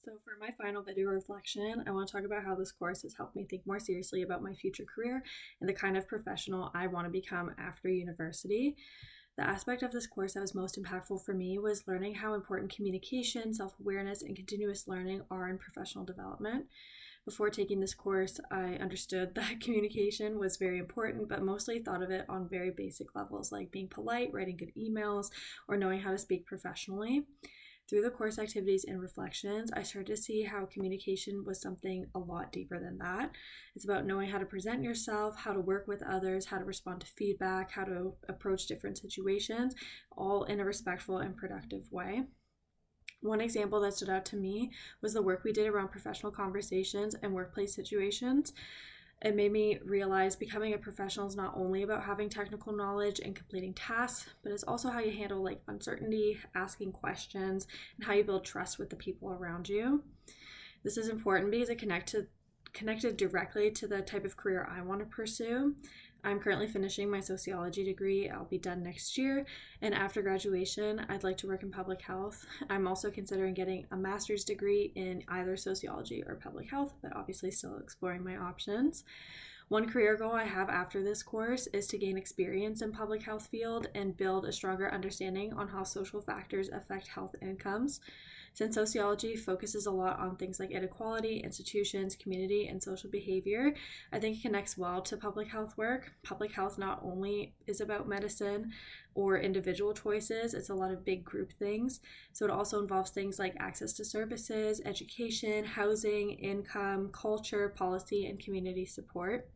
So, for my final video reflection, I want to talk about how this course has helped me think more seriously about my future career and the kind of professional I want to become after university. The aspect of this course that was most impactful for me was learning how important communication, self awareness, and continuous learning are in professional development. Before taking this course, I understood that communication was very important, but mostly thought of it on very basic levels like being polite, writing good emails, or knowing how to speak professionally. Through the course activities and reflections, I started to see how communication was something a lot deeper than that. It's about knowing how to present yourself, how to work with others, how to respond to feedback, how to approach different situations, all in a respectful and productive way. One example that stood out to me was the work we did around professional conversations and workplace situations. It made me realize becoming a professional is not only about having technical knowledge and completing tasks, but it's also how you handle uncertainty, asking questions, and how you build trust with the people around you. This is important because it connected directly to the type of career I want to pursue. I'm currently finishing my sociology degree. I'll be done next year. And after graduation, I'd like to work in public health. I'm also considering getting a master's degree in either sociology or public health, but obviously still exploring my options. One career goal I have after this course is to gain experience in public health field and build a stronger understanding on how social factors affect health outcomes. Since sociology focuses a lot on things like inequality, institutions, community, and social behavior, I think it connects well to public health work. Public health not only is about medicine or individual choices, it's a lot of big group things. So it also involves things like access to services, education, housing, income, culture, policy, and community support.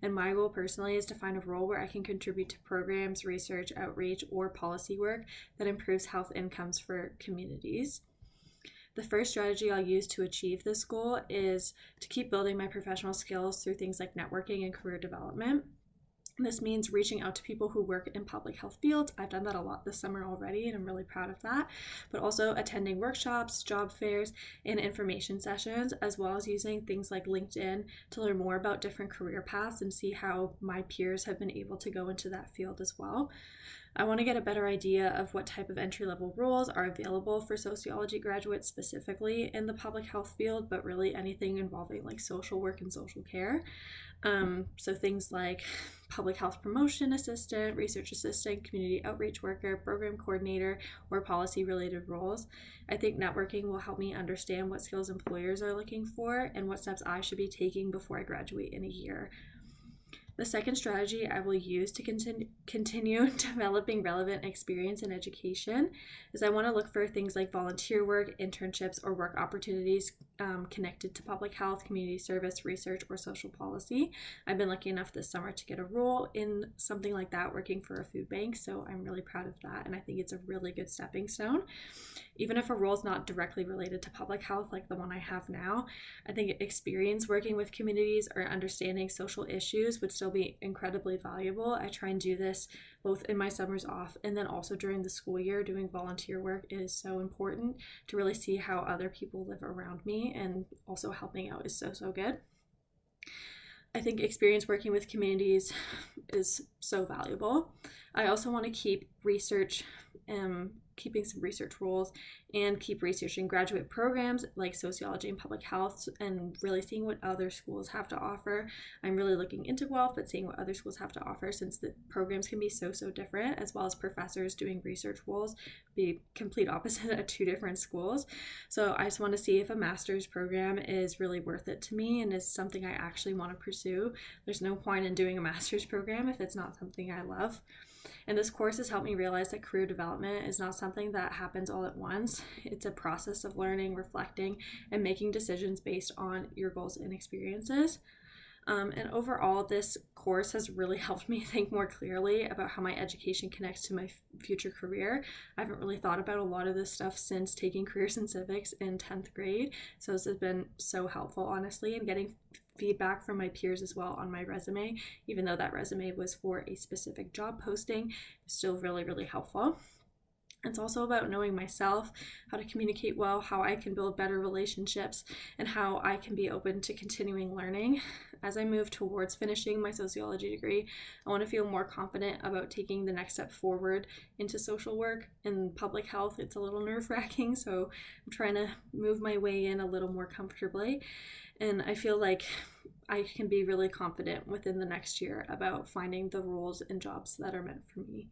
And my goal personally is to find a role where I can contribute to programs, research, outreach, or policy work that improves health outcomes for communities. The first strategy I'll use to achieve this goal is to keep building my professional skills through things like networking and career development. This means reaching out to people who work in public health fields. I've done that a lot this summer already, and I'm really proud of that. But also attending workshops, job fairs, and information sessions, as well as using things like LinkedIn to learn more about different career paths and see how my peers have been able to go into that field as well. I want to get a better idea of what type of entry-level roles are available for sociology graduates specifically in the public health field, but really anything involving social work and social care. So things like public health promotion assistant, research assistant, community outreach worker, program coordinator, or policy-related roles. I think networking will help me understand what skills employers are looking for and what steps I should be taking before I graduate in a year. The second strategy I will use to continue developing relevant experience in education is I want to look for things like volunteer work, internships, or work opportunities connected to public health, community service, research, or social policy. I've been lucky enough this summer to get a role in something like that working for a food bank, so I'm really proud of that, and I think it's a really good stepping stone. Even if a role is not directly related to public health like the one I have now, I think experience working with communities or understanding social issues would still be incredibly valuable. I try and do this both in my summers off and then also during the school year. Doing volunteer work is so important to really see how other people live around me, and also helping out is so good. I think experience working with communities is so valuable. I also want to keep keeping some research roles and keep researching graduate programs like sociology and public health and really seeing what other schools have to offer. I'm really looking into Guelph, but seeing what other schools have to offer, since the programs can be so different, as well as professors doing research roles be complete opposite at two different schools. So I just want to see if a master's program is really worth it to me and is something I actually want to pursue. There's no point in doing a master's program if it's not something I love. And this course has helped me realize that career development is not something that happens all at once. It's a process of learning, reflecting, and making decisions based on your goals and experiences. And overall, this course has really helped me think more clearly about how my education connects to my future career. I haven't really thought about a lot of this stuff since taking careers in civics in 10th grade. So this has been so helpful, honestly, and getting feedback from my peers as well on my resume, even though that resume was for a specific job posting, still really helpful. It's also about knowing myself, how to communicate well, how I can build better relationships, and how I can be open to continuing learning. As I move towards finishing my sociology degree, I want to feel more confident about taking the next step forward into social work and public health. It's a little nerve-wracking, so I'm trying to move my way in a little more comfortably. And I feel like I can be really confident within the next year about finding the roles and jobs that are meant for me.